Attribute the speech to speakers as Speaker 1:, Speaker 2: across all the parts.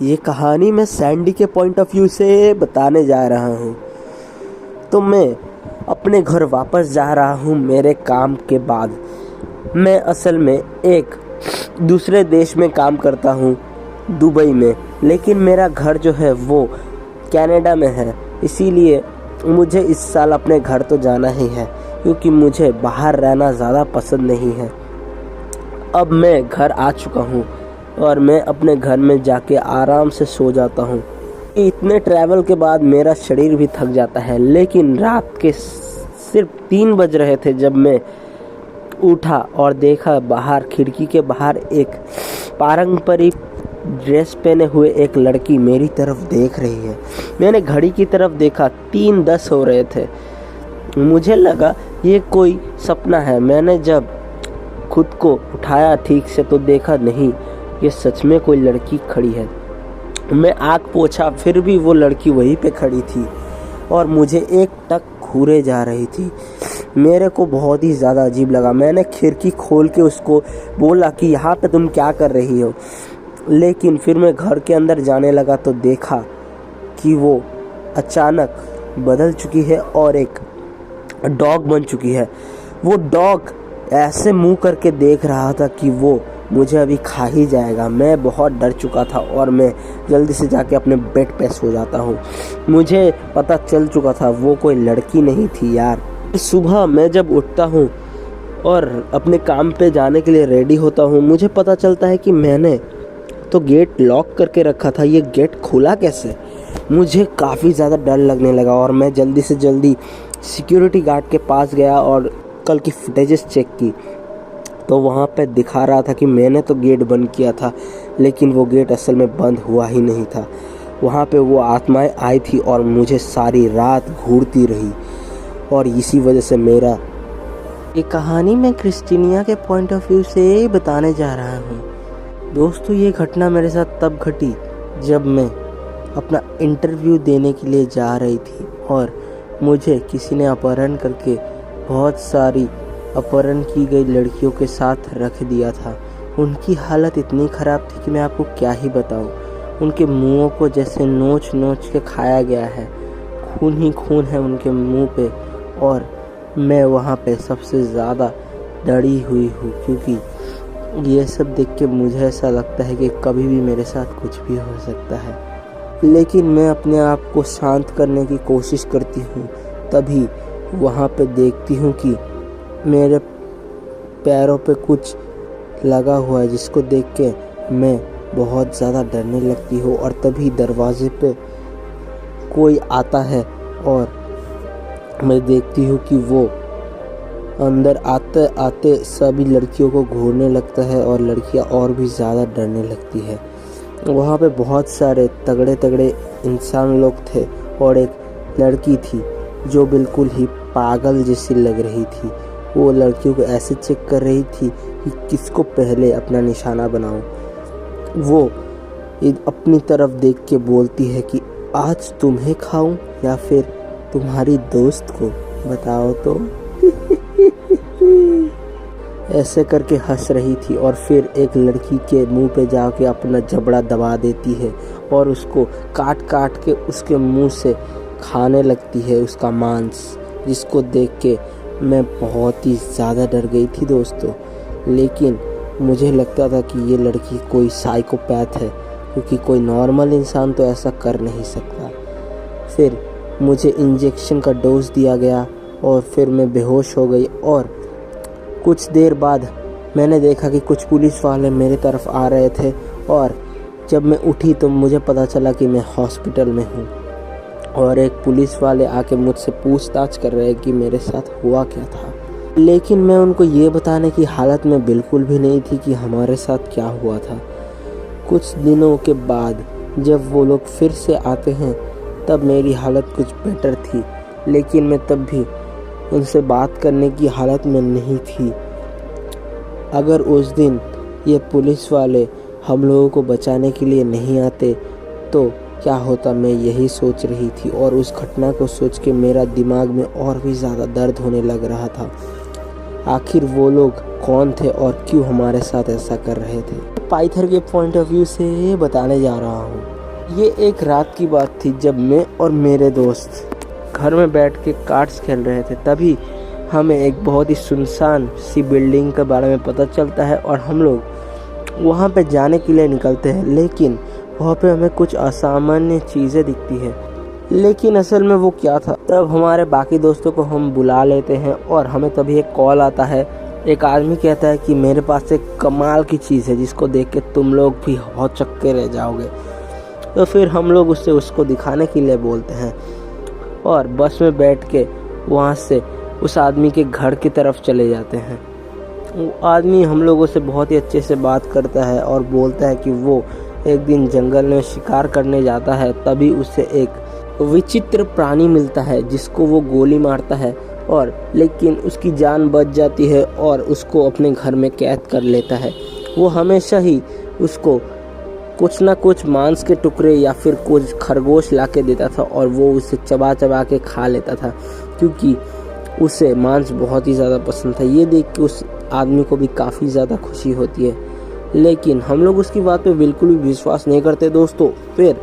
Speaker 1: ये कहानी मैं सैंडी के पॉइंट ऑफ व्यू से बताने जा रहा हूँ। तो मैं अपने घर वापस जा रहा हूँ मेरे काम के बाद। मैं असल में एक दूसरे देश में काम करता हूँ, दुबई में, लेकिन मेरा घर जो है वो कनाडा में है। इसीलिए मुझे इस साल अपने घर तो जाना ही है, क्योंकि मुझे बाहर रहना ज़्यादा पसंद नहीं है। अब मैं घर आ चुका हूँ और मैं अपने घर में जाके आराम से सो जाता हूँ। इतने ट्रैवल के बाद मेरा शरीर भी थक जाता है, लेकिन रात के सिर्फ 3 बज रहे थे जब मैं उठा और देखा बाहर, खिड़की के बाहर एक पारंपरिक ड्रेस पहने हुए एक लड़की मेरी तरफ देख रही है। मैंने घड़ी की तरफ देखा, 3:10 हो रहे थे। मुझे लगा ये कोई सपना है। मैंने जब खुद को उठाया ठीक से तो देखा नहीं, ये सच में कोई लड़की खड़ी है। मैं आँख पोंछा, फिर भी वो लड़की वहीं पे खड़ी थी और मुझे एक टक घूरे जा रही थी। मेरे को बहुत ही ज़्यादा अजीब लगा। मैंने खिड़की खोल के उसको बोला कि यहाँ पे तुम क्या कर रही हो, लेकिन फिर मैं घर के अंदर जाने लगा तो देखा कि वो अचानक बदल चुकी है और एक डॉग बन चुकी है। वो डॉग ऐसे मुंह करके देख रहा था कि वो मुझे अभी खा ही जाएगा। मैं बहुत डर चुका था और मैं जल्दी से जाके अपने बेड पे सो जाता हूँ। मुझे पता चल चुका था वो कोई लड़की नहीं थी यार। सुबह मैं जब उठता हूँ और अपने काम पे जाने के लिए रेडी होता हूँ, मुझे पता चलता है कि मैंने तो गेट लॉक करके रखा था, ये गेट खुला कैसे। मुझे काफ़ी ज़्यादा डर लगने लगा और मैं जल्दी से जल्दी सिक्योरिटी गार्ड के पास गया और कल की फुटेजेस चेक की तो वहाँ पे दिखा रहा था कि मैंने तो गेट बंद किया था, लेकिन वो गेट असल में बंद हुआ ही नहीं था। वहाँ पे वो आत्माएं आई थी और मुझे सारी रात घूरती रही और इसी वजह से मेरा ये कहानी मैं क्रिस्टीनिया के पॉइंट ऑफ व्यू से बताने जा रहा हूँ। दोस्तों, ये घटना मेरे साथ तब घटी जब मैं अपना इंटरव्यू देने के लिए जा रही थी और मुझे किसी ने अपहरण करके बहुत सारी अपहरण की गई लड़कियों के साथ रख दिया था। उनकी हालत इतनी ख़राब थी कि मैं आपको क्या ही बताऊं। उनके मुंहों को जैसे नोच नोच के खाया गया है, खून ही खून है उनके मुंह पे। और मैं वहाँ पे सबसे ज़्यादा डरी हुई हूँ, क्योंकि ये सब देख के मुझे ऐसा लगता है कि कभी भी मेरे साथ कुछ भी हो सकता है। लेकिन मैं अपने आप को शांत करने की कोशिश करती हूँ। तभी वहाँ पे देखती हूँ कि मेरे पैरों पे कुछ लगा हुआ है, जिसको देख के मैं बहुत ज़्यादा डरने लगती हूँ। और तभी दरवाजे पे कोई आता है और मैं देखती हूँ कि वो अंदर आते आते सभी लड़कियों को घूरने लगता है और लड़कियाँ और भी ज़्यादा डरने लगती है। वहाँ पे बहुत सारे तगड़े तगड़े इंसान लोग थे और एक लड़की थी जो बिल्कुल ही पागल जैसी लग रही थी। वो लड़कियों को ऐसे चेक कर रही थी कि किसको पहले अपना निशाना बनाऊं। वो अपनी तरफ देख के बोलती है कि आज तुम्हें खाऊं या फिर तुम्हारी दोस्त को, बताओ तो। ऐसे करके हंस रही थी और फिर एक लड़की के मुंह पे जाके अपना जबड़ा दबा देती है और उसको काट काट के उसके मुंह से खाने लगती है उसका मांस, जिसको देख के मैं बहुत ही ज़्यादा डर गई थी दोस्तों। लेकिन मुझे लगता था कि ये लड़की कोई साइकोपैथ है, क्योंकि कोई नॉर्मल इंसान तो ऐसा कर नहीं सकता। फिर मुझे इंजेक्शन का डोज दिया गया और फिर मैं बेहोश हो गई। और कुछ देर बाद मैंने देखा कि कुछ पुलिस वाले मेरे तरफ आ रहे थे और जब मैं उठी तो मुझे पता चला कि मैं हॉस्पिटल में हूँ। और एक पुलिस वाले आके मुझसे पूछताछ कर रहे हैं कि मेरे साथ हुआ क्या था। लेकिन मैं उनको ये बताने की हालत में बिल्कुल भी नहीं थी कि हमारे साथ क्या हुआ था। कुछ दिनों के बाद जब वो लोग फिर से आते हैं तब मेरी हालत कुछ बेटर थी, लेकिन मैं तब भी उनसे बात करने की हालत में नहीं थी। अगर उस दिन ये पुलिस वाले हम लोगों को बचाने के लिए नहीं आते तो क्या होता, मैं यही सोच रही थी। और उस घटना को सोच के मेरा दिमाग में और भी ज़्यादा दर्द होने लग रहा था। आखिर वो लोग कौन थे और क्यों हमारे साथ ऐसा कर रहे थे। पाइथर के पॉइंट ऑफ व्यू से बताने जा रहा हूँ। ये एक रात की बात थी जब मैं और मेरे दोस्त घर में बैठ के कार्ड्स खेल रहे थे। तभी हमें एक बहुत ही सुनसान सी बिल्डिंग के बारे में पता चलता है और हम लोग वहाँ पे जाने के लिए निकलते हैं, लेकिन वहाँ पे हमें कुछ असामान्य चीज़ें दिखती है। लेकिन असल में वो क्या था, तब हमारे बाकी दोस्तों को हम बुला लेते हैं और हमें तभी एक कॉल आता है। एक आदमी कहता है कि मेरे पास एक कमाल की चीज़ है जिसको देख के तुम लोग भी बहुत चक्के रह जाओगे। तो फिर हम लोग उसको दिखाने के लिए बोलते हैं और बस में बैठ के वहाँ से उस आदमी के घर की तरफ चले जाते हैं। वो आदमी हम लोगों से बहुत ही अच्छे से बात करता है और बोलता है कि वो एक दिन जंगल में शिकार करने जाता है, तभी उसे एक विचित्र प्राणी मिलता है जिसको वो गोली मारता है और लेकिन उसकी जान बच जाती है और उसको अपने घर में कैद कर लेता है। वो हमेशा ही उसको कुछ ना कुछ मांस के टुकड़े या फिर कुछ खरगोश ला के देता था और वो उसे चबा चबा के खा लेता था क्योंकि उसे मांस बहुत ही ज़्यादा पसंद था। ये देख के उस आदमी को भी काफ़ी ज़्यादा खुशी होती है, लेकिन हम लोग उसकी बात पे बिल्कुल भी विश्वास नहीं करते दोस्तों। फिर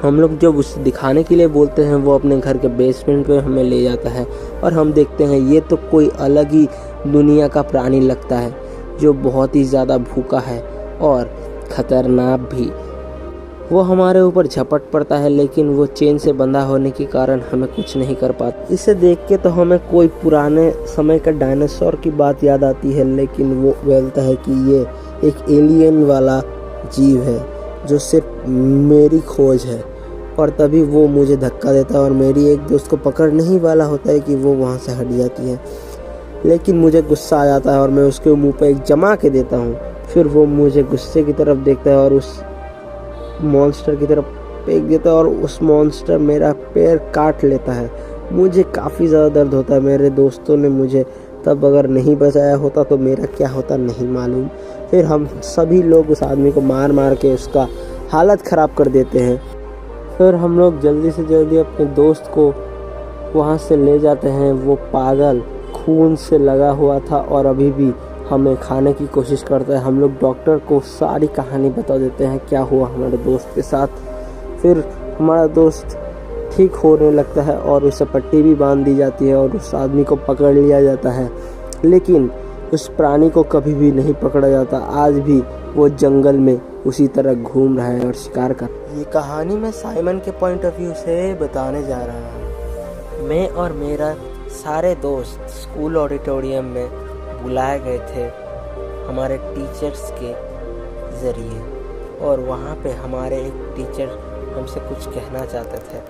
Speaker 1: हम लोग जब उसे दिखाने के लिए बोलते हैं, वो अपने घर के बेसमेंट पे हमें ले जाता है और हम देखते हैं ये तो कोई अलग ही दुनिया का प्राणी लगता है जो बहुत ही ज़्यादा भूखा है और ख़तरनाक भी। वो हमारे ऊपर झपट पड़ता है, लेकिन वो चेन से बंधा होने के कारण हमें कुछ नहीं कर पाता। इसे देख के तो हमें कोई पुराने समय का डायनासोर की बात याद आती है, लेकिन वो बोलता है कि ये एक एलियन वाला जीव है जो सिर्फ मेरी खोज है। और तभी वो मुझे धक्का देता है और मेरी एक दोस्त को पकड़ने ही वाला होता है कि वो वहाँ से हट जाती है, लेकिन मुझे गुस्सा आ जाता है और मैं उसके मुंह पे एक जमा के देता हूँ। फिर वो मुझे गुस्से की तरफ देखता है और उस मॉन्स्टर की तरफ फेंक देता है और उस मॉन्स्टर मेरा पैर काट लेता है। मुझे काफ़ी ज़्यादा दर्द होता है। मेरे दोस्तों ने मुझे तब अगर नहीं बचाया होता तो मेरा क्या होता नहीं मालूम। फिर हम सभी लोग उस आदमी को मार मार के उसका हालत ख़राब कर देते हैं। फिर हम लोग जल्दी से जल्दी अपने दोस्त को वहाँ से ले जाते हैं। वो पागल खून से लगा हुआ था और अभी भी हमें खाने की कोशिश करता है। हम लोग डॉक्टर को सारी कहानी बता देते हैं क्या हुआ हमारे दोस्त के साथ। फिर हमारा दोस्त ठीक होने लगता है और उसे पट्टी भी बांध दी जाती है और उस आदमी को पकड़ लिया जाता है, लेकिन उस प्राणी को कभी भी नहीं पकड़ा जाता। आज भी वो जंगल में उसी तरह घूम रहा है और शिकार कर। ये कहानी मैं साइमन के पॉइंट ऑफ व्यू से बताने जा रहा हूँ। मैं और मेरा सारे दोस्त स्कूल ऑडिटोरियम में बुलाए गए थे हमारे टीचर्स के ज़रिए, और वहाँ पे हमारे एक टीचर हमसे कुछ कहना चाहते थे,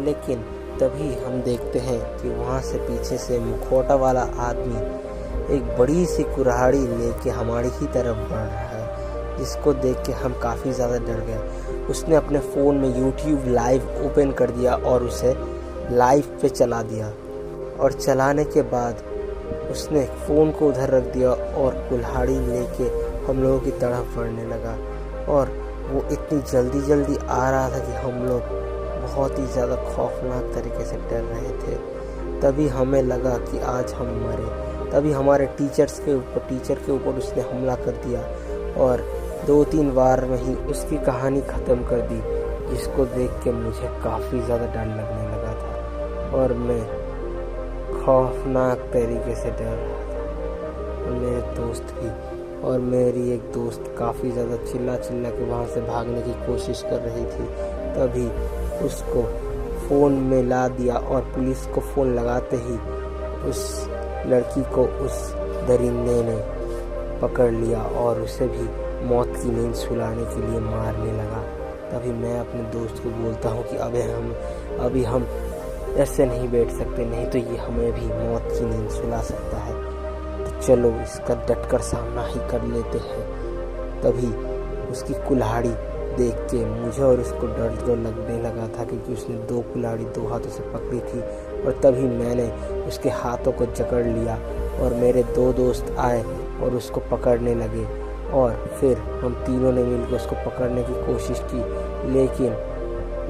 Speaker 1: लेकिन तभी हम देखते हैं कि वहाँ से पीछे से मुखौटा वाला आदमी एक बड़ी सी कुल्हाड़ी लेके हमारी ही तरफ बढ़ रहा है, जिसको देख के हम काफ़ी ज़्यादा डर गए। उसने अपने फ़ोन में YouTube लाइव ओपन कर दिया और उसे लाइव पे चला दिया, और चलाने के बाद उसने फ़ोन को उधर रख दिया और कुल्हाड़ी लेके हम लोगों की तरफ बढ़ने लगा। और वो इतनी जल्दी आ रहा था कि हम लोग बहुत ही ज़्यादा खौफनाक तरीके से डर रहे थे। तभी हमें लगा कि आज हम मरे। तभी हमारे टीचर के ऊपर उसने हमला कर दिया और 2-3 बार में ही उसकी कहानी ख़त्म कर दी, जिसको देख के मुझे काफ़ी ज़्यादा डर लगने लगा था और मैं खौफनाक तरीके से डर रहा था। और मेरे दोस्त भी, और मेरी एक दोस्त काफ़ी ज़्यादा चिल्ला के वहाँ से भागने की कोशिश कर रही थी। तभी उसको फ़ोन में ला दिया और पुलिस को फ़ोन लगाते ही उस लड़की को उस दरिंदे ने पकड़ लिया और उसे भी मौत की नींद सुलाने के लिए मारने लगा। तभी मैं अपने दोस्त को बोलता हूँ कि अभी हम ऐसे नहीं बैठ सकते, नहीं तो ये हमें भी मौत की नींद सुला सकता है। तो चलो इसका डटकर सामना ही कर लेते हैं। तभी उसकी कुल्हाड़ी देख के मुझे और उसको डर तो लगने लगा था, क्योंकि उसने 2 कुल्हाड़ी 2 हाथों से पकड़ी थी। और तभी मैंने उसके हाथों को जकड़ लिया और मेरे 2 दोस्त आए और उसको पकड़ने लगे, और फिर हम तीनों ने मिलकर उसको पकड़ने की कोशिश की, लेकिन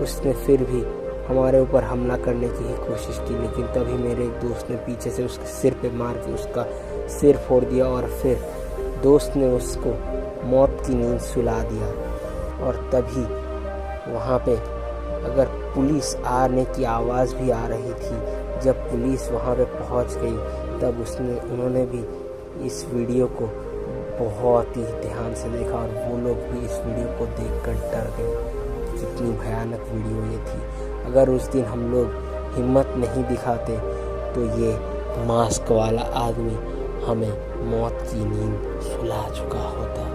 Speaker 1: उसने फिर भी हमारे ऊपर हमला करने की ही कोशिश की। लेकिन तभी मेरे एक दोस्त ने पीछे से उसके सिर पे मार के उसका सिर फोड़ दिया और फिर दोस्त ने उसको मौत की नींद सुला दिया। और तभी वहाँ पे अगर पुलिस आने की आवाज़ भी आ रही थी, जब पुलिस वहाँ पे पहुँच गई तब उन्होंने भी इस वीडियो को बहुत ही ध्यान से देखा और वो लोग भी इस वीडियो को देखकर डर गए। कितनी भयानक वीडियो ये थी। अगर उस दिन हम लोग हिम्मत नहीं दिखाते तो ये मास्क वाला आदमी हमें मौत की नींद सुला चुका होता।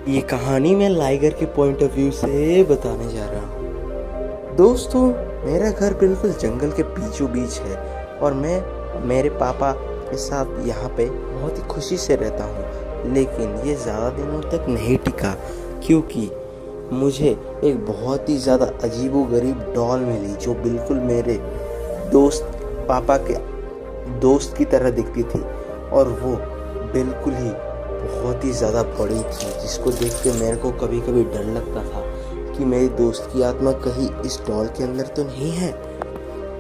Speaker 1: ये कहानी मैं लाइगर के पॉइंट ऑफ व्यू से बताने जा रहा हूँ। दोस्तों, मेरा घर बिल्कुल जंगल के बीचों बीच है और मैं मेरे पापा के साथ यहाँ पे बहुत ही खुशी से रहता हूँ। लेकिन ये ज़्यादा दिनों तक नहीं टिका, क्योंकि मुझे एक बहुत ही ज़्यादा अजीबोगरीब डॉल मिली जो बिल्कुल मेरे पापा के दोस्त की तरह दिखती थी और वो बिल्कुल ही बहुत ही ज़्यादा बड़ी थी, जिसको देख के मेरे को कभी कभी डर लगता था कि मेरी दोस्त की आत्मा कहीं इस डॉल के अंदर तो नहीं है।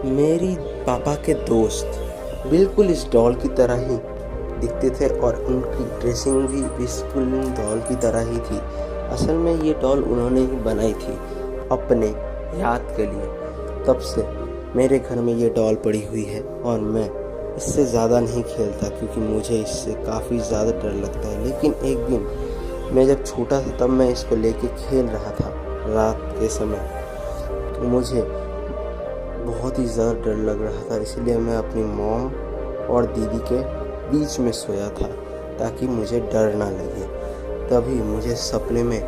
Speaker 1: मेरी पापा के दोस्त बिल्कुल इस डॉल की तरह ही दिखते थे और उनकी ड्रेसिंग भी बिल्कुल डॉल की तरह ही थी। असल में ये डॉल उन्होंने ही बनाई थी अपने याद के लिए। तब से मेरे घर में ये डॉल पड़ी हुई है और मैं इससे ज़्यादा नहीं खेलता क्योंकि मुझे इससे काफ़ी ज़्यादा डर लगता है। लेकिन एक दिन मैं जब छोटा था तब मैं इसको लेके खेल रहा था रात के समय, तो मुझे बहुत ही ज़्यादा डर लग रहा था, इसलिए मैं अपनी मॉम और दीदी के बीच में सोया था ताकि मुझे डर ना लगे। तभी मुझे सपने में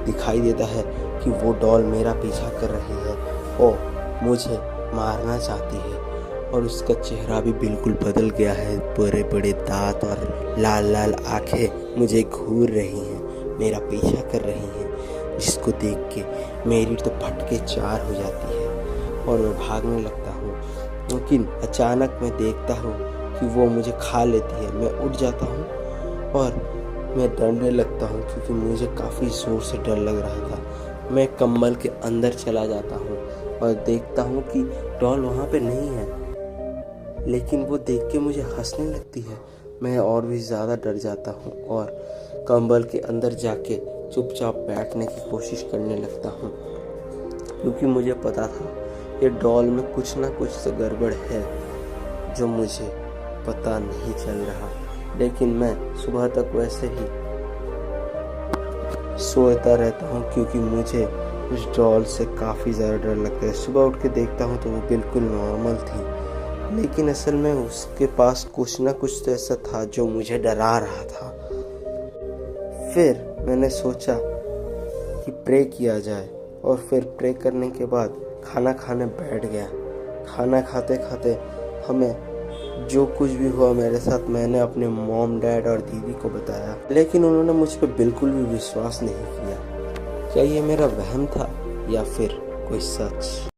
Speaker 1: दिखाई देता है कि वो डॉल मेरा पीछा कर रही है और मुझे मारना चाहती है और उसका चेहरा भी बिल्कुल बदल गया है। बड़े बड़े दांत और लाल लाल आंखें मुझे घूर रही हैं, मेरा पीछा कर रही हैं, जिसको देख के मेरी तो फटके चार हो जाती है और मैं भागने लगता हूँ। लेकिन अचानक मैं देखता हूँ कि वो मुझे खा लेती है। मैं उठ जाता हूँ और मैं डरने लगता हूँ क्योंकि मुझे काफ़ी ज़ोर से डर लग रहा था। मैं कंबल के अंदर चला जाता हूँ और देखता हूँ कि डॉल वहाँ पे नहीं है, लेकिन वो देख के मुझे हंसने लगती है। मैं और भी ज़्यादा डर जाता हूँ और कंबल के अंदर जाके चुपचाप बैठने की कोशिश करने लगता हूँ, क्योंकि मुझे पता था ये डॉल में कुछ ना कुछ तो गड़बड़ है जो मुझे पता नहीं चल रहा। लेकिन मैं सुबह तक वैसे ही सोता रहता हूँ क्योंकि मुझे उस डॉल से काफ़ी ज़्यादा डर लगता है। सुबह उठ के देखता हूँ तो वो बिल्कुल नॉर्मल थी, लेकिन असल में उसके पास कुछ ना कुछ तो ऐसा था जो मुझे डरा रहा था। फिर मैंने सोचा कि प्रे किया जाए और फिर प्रे करने के बाद खाना खाने बैठ गया। खाना खाते खाते हमें जो कुछ भी हुआ मेरे साथ मैंने अपने मॉम, डैड और दीदी को बताया, लेकिन उन्होंने मुझ पर बिल्कुल भी विश्वास नहीं किया। क्या ये मेरा वहम था या फिर कोई सच?